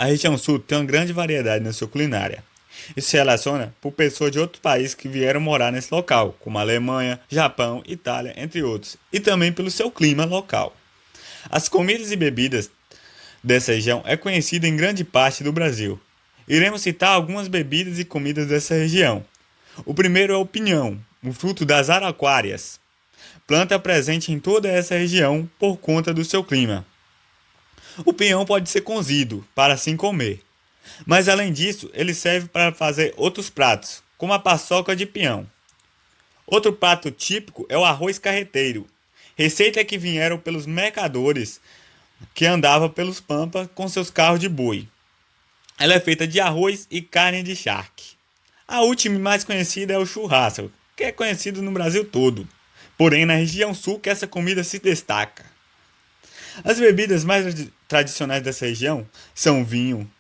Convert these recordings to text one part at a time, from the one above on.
A região sul tem uma grande variedade na sua culinária. Isso se relaciona por pessoas de outros países que vieram morar nesse local, como Alemanha, Japão, Itália, entre outros, e também pelo seu clima local. As comidas e bebidas dessa região é conhecida em grande parte do Brasil. Iremos citar algumas bebidas e comidas dessa região. O primeiro é o pinhão, um fruto das araquárias, planta presente em toda essa região por conta do seu clima. O pinhão pode ser cozido para assim comer, mas além disso, ele serve para fazer outros pratos, como a paçoca de pinhão. Outro prato típico é o arroz carreteiro, receita que vieram pelos mercadores que andavam pelos pampas com seus carros de boi. Ela é feita de arroz e carne de charque. A última e mais conhecida é o churrasco, que é conhecido no Brasil todo. Porém, na região sul que essa comida se destaca. As bebidas mais tradicionais dessa região são o vinho,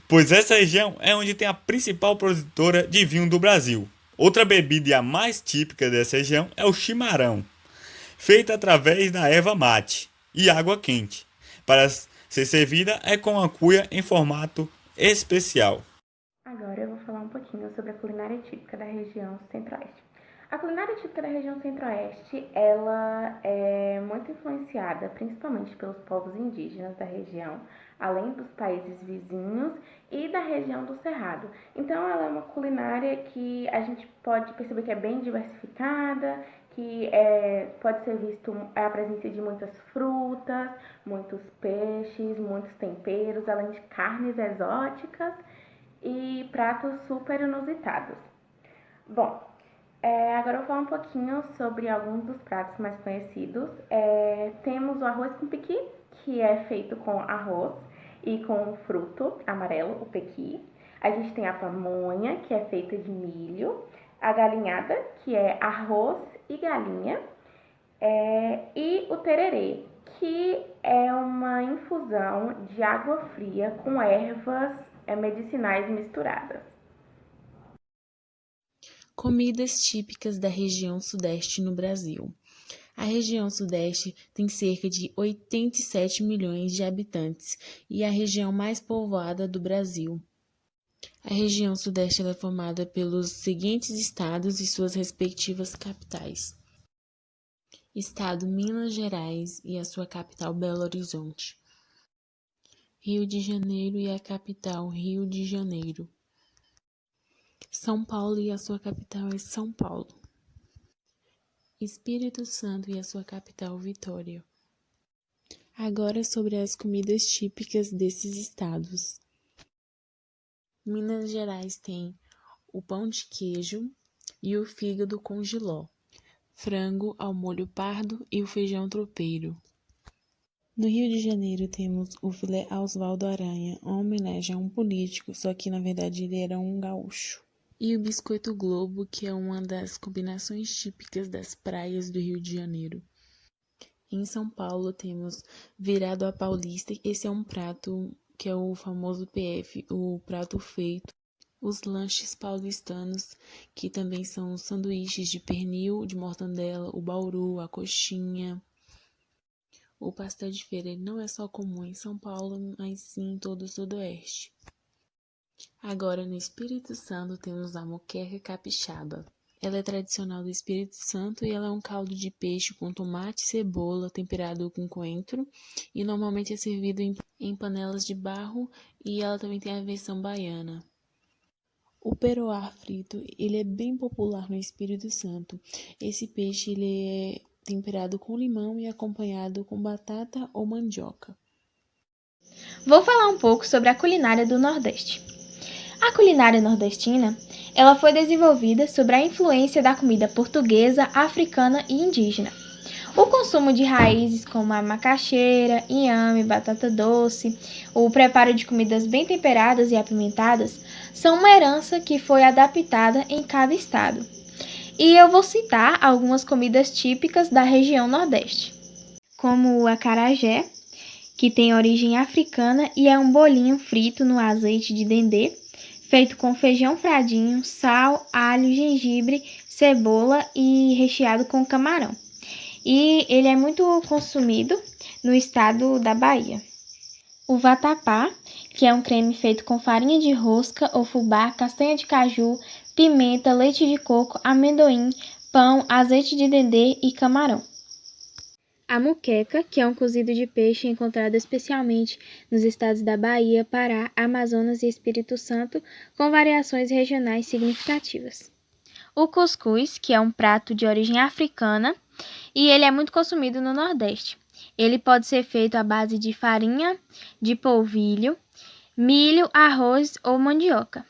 pois essa região é onde tem a principal produtora de vinho do Brasil. Outra bebida e a mais típica dessa região é o chimarrão, feita através da erva mate e água quente. Para ser servida é com uma cuia em formato especial. Agora eu vou falar um pouquinho sobre a culinária típica da região Centro-Oeste. A culinária típica da região Centro-Oeste, ela é muito influenciada principalmente pelos povos indígenas da região, além dos países vizinhos e da região do Cerrado. Então ela é uma culinária que a gente pode perceber que é bem diversificada, que pode ser visto a presença de muitas frutas, muitos peixes, muitos temperos, além de carnes exóticas e pratos super inusitados. Bom, agora eu vou falar um pouquinho sobre alguns dos pratos mais conhecidos. Temos o arroz com pequi, que é feito com arroz e com um fruto amarelo, o pequi. A gente tem a pamonha, que é feita de milho. A galinhada, que é arroz e galinha. E o tererê, que é uma infusão de água fria com ervas medicinais misturadas. Comidas típicas da região Sudeste no Brasil. A região Sudeste tem cerca de 87 milhões de habitantes e é a região mais povoada do Brasil. A região Sudeste é formada pelos seguintes estados e suas respectivas capitais: Estado Minas Gerais e a sua capital Belo Horizonte. Rio de Janeiro e a capital Rio de Janeiro. São Paulo e a sua capital é São Paulo. Espírito Santo e a sua capital Vitória. Agora sobre as comidas típicas desses estados. Minas Gerais tem o pão de queijo e o fígado com jiló, frango ao molho pardo e o feijão tropeiro. No Rio de Janeiro temos o filé Oswaldo Aranha, uma homenagem a um político, só que na verdade ele era um gaúcho. E o biscoito Globo, que é uma das combinações típicas das praias do Rio de Janeiro. Em São Paulo temos virado à paulista, esse é um prato que é o famoso PF, o prato feito. Os lanches paulistanos, que também são os sanduíches de pernil, de mortandela, o bauru, a coxinha. O pastel de feira não é só comum em São Paulo, mas sim em todo o sudoeste. Agora, no Espírito Santo, temos a moqueca capixaba. Ela é tradicional do Espírito Santo e ela é um caldo de peixe com tomate e cebola temperado com coentro e normalmente é servido em panelas de barro e ela também tem a versão baiana. O peroá frito, ele é bem popular no Espírito Santo. Esse peixe ele é temperado com limão e acompanhado com batata ou mandioca. Vou falar um pouco sobre a culinária do Nordeste. A culinária nordestina, ela foi desenvolvida sob a influência da comida portuguesa, africana e indígena. O consumo de raízes como a macaxeira, inhame, batata doce, o preparo de comidas bem temperadas e apimentadas são uma herança que foi adaptada em cada estado. E eu vou citar algumas comidas típicas da região Nordeste, como o acarajé, que tem origem africana e é um bolinho frito no azeite de dendê, feito com feijão fradinho, sal, alho, gengibre, cebola e recheado com camarão. E ele é muito consumido no estado da Bahia. O vatapá, que é um creme feito com farinha de rosca ou fubá, castanha de caju, pimenta, leite de coco, amendoim, pão, azeite de dendê e camarão. A muqueca, que é um cozido de peixe encontrado especialmente nos estados da Bahia, Pará, Amazonas e Espírito Santo, com variações regionais significativas. O cuscuz, que é um prato de origem africana, e ele é muito consumido no Nordeste. Ele pode ser feito à base de farinha de polvilho, milho, arroz ou mandioca.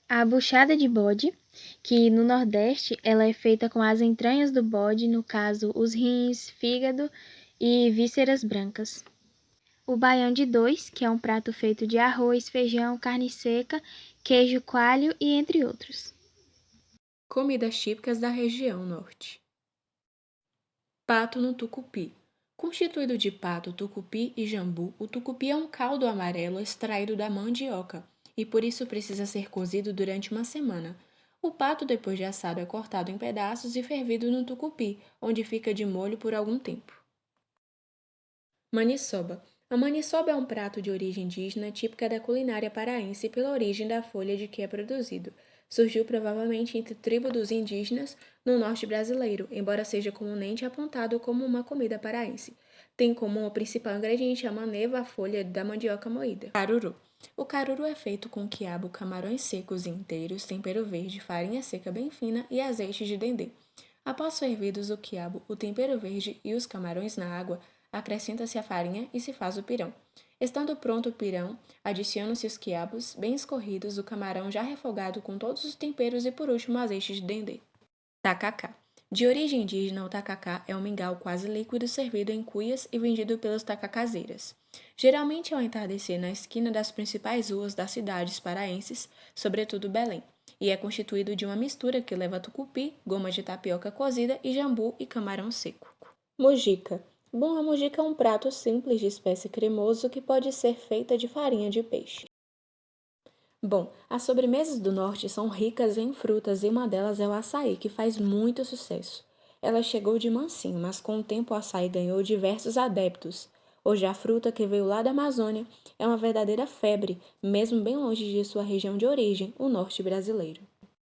A buchada de bode, que no Nordeste ela é feita com as entranhas do bode, no caso os rins, fígado e vísceras brancas. O baião de dois, que é um prato feito de arroz, feijão, carne seca, queijo coalho e entre outros. Comidas típicas da região norte. Pato no tucupi. Constituído de pato, tucupi e jambu, o tucupi é um caldo amarelo extraído da mandioca e por isso precisa ser cozido durante uma semana. O pato, depois de assado, é cortado em pedaços e fervido no tucupi, onde fica de molho por algum tempo. Maniçoba. A maniçoba é um prato de origem indígena típica da culinária paraense pela origem da folha de que é produzido. Surgiu provavelmente entre tribo dos indígenas no norte brasileiro, embora seja comumente apontado como uma comida paraense. Tem como principal ingrediente a maneva, a folha da mandioca moída. Caruru. O caruru é feito com quiabo, camarões secos e inteiros, tempero verde, farinha seca bem fina e azeite de dendê. Após fervidos o quiabo, o tempero verde e os camarões na água, acrescenta-se a farinha e se faz o pirão. Estando pronto o pirão, adicionam-se os quiabos, bem escorridos, o camarão já refogado com todos os temperos e por último o azeite de dendê. Tacacá. De origem indígena, o tacacá é um mingau quase líquido servido em cuias e vendido pelos tacacazeiras. Geralmente ao entardecer na esquina das principais ruas das cidades paraenses, sobretudo Belém, e é constituído de uma mistura que leva tucupi, goma de tapioca cozida e jambu e camarão seco. Mojica. Bom, a mojica é um prato simples de espécie cremoso que pode ser feita de farinha de peixe. Bom, as sobremesas do norte são ricas em frutas e uma delas é o açaí, que faz muito sucesso. Ela chegou de mansinho, mas com o tempo o açaí ganhou diversos adeptos. Hoje a fruta que veio lá da Amazônia é uma verdadeira febre, mesmo bem longe de sua região de origem, o norte brasileiro.